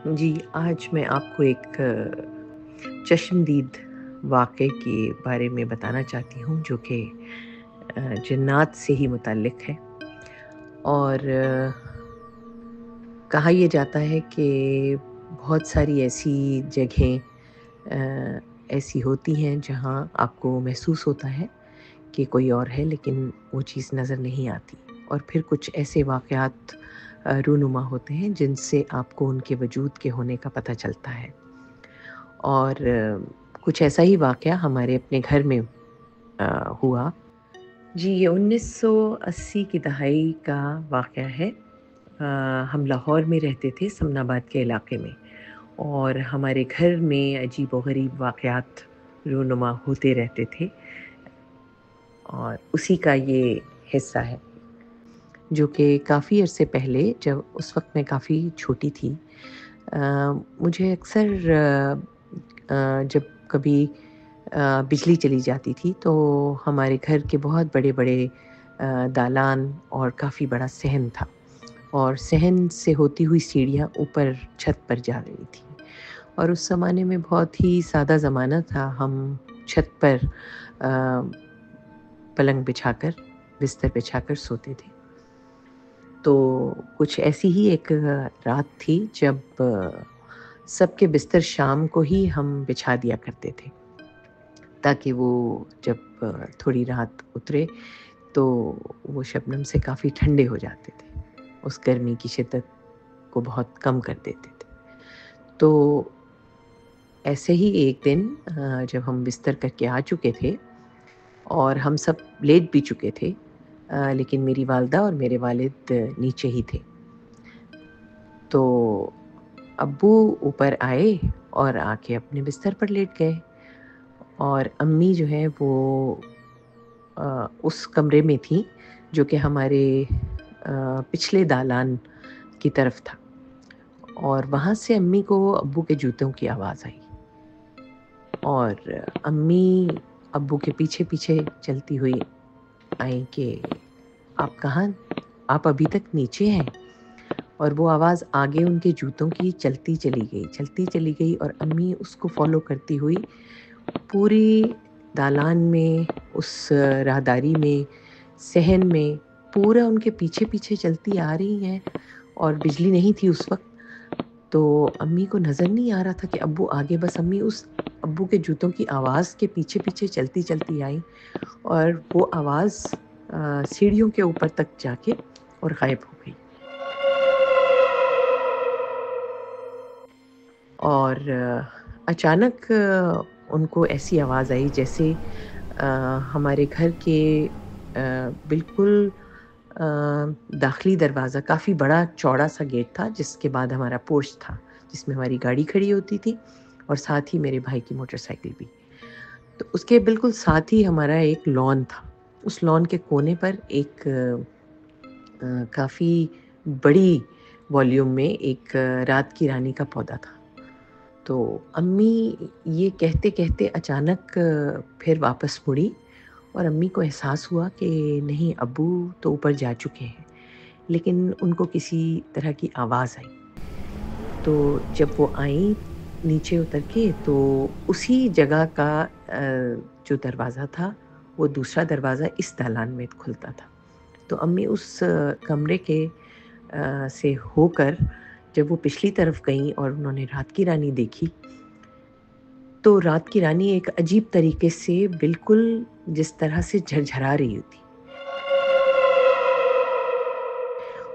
جی، آج میں آپ کو ایک چشمدید واقعے کے بارے میں بتانا چاہتی ہوں جو کہ جنات سے ہی متعلق ہے اور کہا یہ جاتا ہے کہ بہت ساری ایسی جگہیں ایسی ہوتی ہیں جہاں آپ کو محسوس ہوتا ہے کہ کوئی اور ہے لیکن وہ چیز نظر نہیں آتی، اور پھر کچھ ایسے واقعات رونما ہوتے ہیں جن سے آپ کو ان کے وجود کے ہونے کا پتہ چلتا ہے، اور کچھ ایسا ہی واقعہ ہمارے اپنے گھر میں ہوا۔ جی، یہ 1980 کی دہائی کا واقعہ ہے۔ ہم لاہور میں رہتے تھے، سمن آباد کے علاقے میں، اور ہمارے گھر میں عجیب و غریب واقعات رونما ہوتے رہتے تھے، اور اسی کا یہ حصہ ہے جو کہ کافی عرصے پہلے، جب اس وقت میں کافی چھوٹی تھی، مجھے اکثر جب کبھی بجلی چلی جاتی تھی تو ہمارے گھر کے بہت بڑے بڑے دالان اور کافی بڑا صحن تھا، اور صحن سے ہوتی ہوئی سیڑھیاں اوپر چھت پر جا رہی تھیں، اور اس زمانے میں بہت ہی سادہ زمانہ تھا۔ ہم چھت پر پلنگ بچھا کر، بستر بچھا کر سوتے تھے۔ تو کچھ ایسی ہی ایک رات تھی جب سب کے بستر شام کو ہی ہم بچھا دیا کرتے تھے، تاکہ وہ جب تھوڑی رات اترے تو وہ شبنم سے کافی ٹھنڈے ہو جاتے تھے، اس گرمی کی شدت کو بہت کم کر دیتے تھے۔ تو ایسے ہی ایک دن جب ہم بستر کر کے آ چکے تھے اور ہم سب لیٹ بھی چکے تھے، لیکن میری والدہ اور میرے والد نیچے ہی تھے، تو ابو اوپر آئے اور آ کے اپنے بستر پر لیٹ گئے، اور امی جو ہے وہ اس کمرے میں تھیں جو کہ ہمارے پچھلے دالان کی طرف تھا، اور وہاں سے امی کو ابو کے جوتوں کی آواز آئی، اور امی ابو کے پیچھے پیچھے چلتی ہوئی آئیں کہ آپ کہاں، آپ ابھی تک نیچے ہیں؟ اور وہ آواز آگے ان کے جوتوں کی چلتی چلی گئی، اور امی اس کو فالو کرتی ہوئی پوری دالان میں، اس راہداری میں، صحن میں، پورا ان کے پیچھے پیچھے چلتی آ رہی ہیں، اور بجلی نہیں تھی اس وقت، تو امی کو نظر نہیں آ رہا تھا کہ ابو آگے، بس امی اس ابو کے جوتوں کی آواز کے پیچھے پیچھے چلتی آئیں، اور وہ آواز سیڑھیوں کے اوپر تک جا کے اور غائب ہو گئی۔ اور اچانک ان کو ایسی آواز آئی جیسے ہمارے گھر کے بالکل داخلی دروازہ، کافی بڑا چوڑا سا گیٹ تھا جس کے بعد ہمارا پورچ تھا جس میں ہماری گاڑی کھڑی ہوتی تھی، اور ساتھ ہی میرے بھائی کی موٹر سائیکل بھی۔ تو اس کے بالکل ساتھ ہی ہمارا ایک لان تھا، اس لان کے کونے پر ایک کافی بڑی والیوم میں ایک رات کی رانی کا پودا تھا۔ تو امی یہ کہتے کہتے اچانک پھر واپس مڑی، اور امی کو احساس ہوا کہ نہیں، ابو تو اوپر جا چکے ہیں، لیکن ان کو کسی طرح کی آواز آئی۔ تو جب وہ آئیں نیچے اتر کے، تو اسی جگہ کا جو دروازہ تھا، وہ دوسرا دروازہ اس دالان میں کھلتا تھا۔ تو امی اس کمرے کے سے ہو کر جب وہ پچھلی طرف گئیں اور انہوں نے رات کی رانی دیکھی، تو رات کی رانی ایک عجیب طریقے سے بالکل جس طرح سے جھرجھرا رہی ہوتی،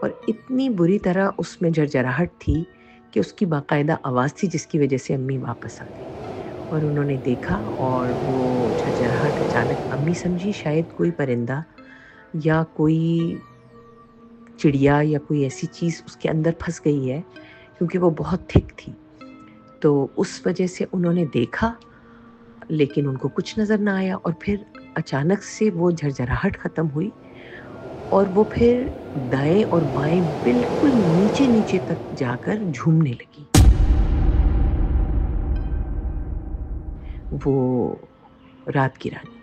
اور اتنی بری طرح اس میں جھرجھراہٹ تھی کہ اس کی باقاعدہ آواز تھی، جس کی وجہ سے امی واپس آ گئی، اور انہوں نے دیکھا، اور وہ جھرجھراہٹ اچانک امی سمجھی شاید کوئی پرندہ یا کوئی چڑیا یا کوئی ایسی چیز اس کے اندر پھنس گئی ہے، کیونکہ وہ بہت تھک تھی۔ تو اس وجہ سے انہوں نے دیکھا، لیکن ان کو کچھ نظر نہ آیا، اور پھر اچانک سے وہ جھرجھراہٹ ختم ہوئی، اور وہ پھر دائیں اور بائیں بالکل نیچے نیچے تک جا کر جھومنے لگی۔ وہ رات کی رانی۔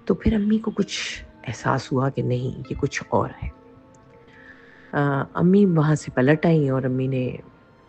تو پھر امی کو کچھ احساس ہوا کہ نہیں، یہ کچھ اور ہے۔ امی وہاں سے پلٹ آئیں، اور امی نے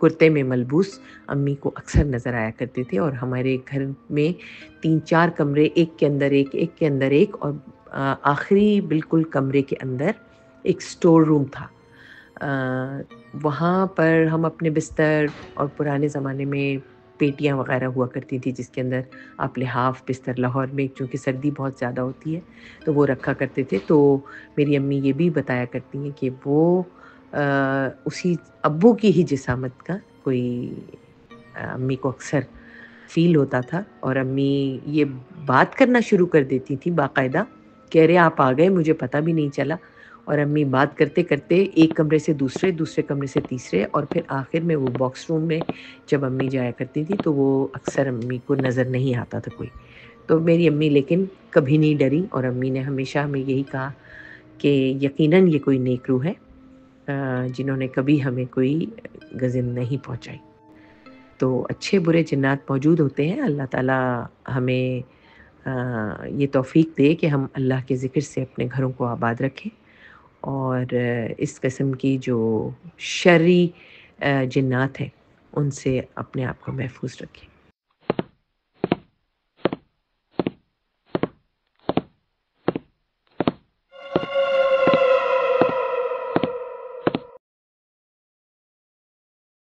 کرتے میں ملبوس امی کو اکثر نظر آیا کرتے تھے، اور ہمارے گھر میں 3-4 کمرے، ایک کے اندر ایک، ایک کے اندر ایک، اور آخری بالکل کمرے کے اندر ایک اسٹور روم تھا۔ وہاں پر ہم اپنے بستر، اور پرانے زمانے میں پیٹیاں وغیرہ ہوا کرتی تھی جس کے اندر آپ لحاف بستر، لاہور میں چونکہ سردی بہت زیادہ ہوتی ہے تو وہ رکھا کرتے تھے۔ تو میری امی یہ بھی بتایا کرتی ہیں کہ وہ اسی ابو کی ہی جسامت کا کوئی امی کو اکثر فیل ہوتا تھا، اور امی یہ بات کرنا شروع کر دیتی تھی باقاعدہ کہ ارے آپ آ گئے، مجھے پتہ بھی نہیں چلا۔ اور امی بات کرتے کرتے ایک کمرے سے دوسرے، دوسرے کمرے سے تیسرے، اور پھر آخر میں وہ باکس روم میں جب امی جایا کرتی تھی تو وہ اکثر امی کو نظر نہیں آتا تھا کوئی۔ تو میری امی لیکن کبھی نہیں ڈری، اور امی نے ہمیشہ ہمیں یہی کہا کہ یقیناً یہ کوئی نیک روح ہے جنہوں نے کبھی ہمیں کوئی غزل نہیں پہنچائی۔ تو اچھے برے جنات موجود ہوتے ہیں، اللہ تعالیٰ ہمیں یہ توفیق دے کہ ہم اللہ کے ذکر سے اپنے گھروں کو آباد رکھیں، اور اس قسم کی جو شرعی جنات ہیں ان سے اپنے آپ کو محفوظ رکھیں۔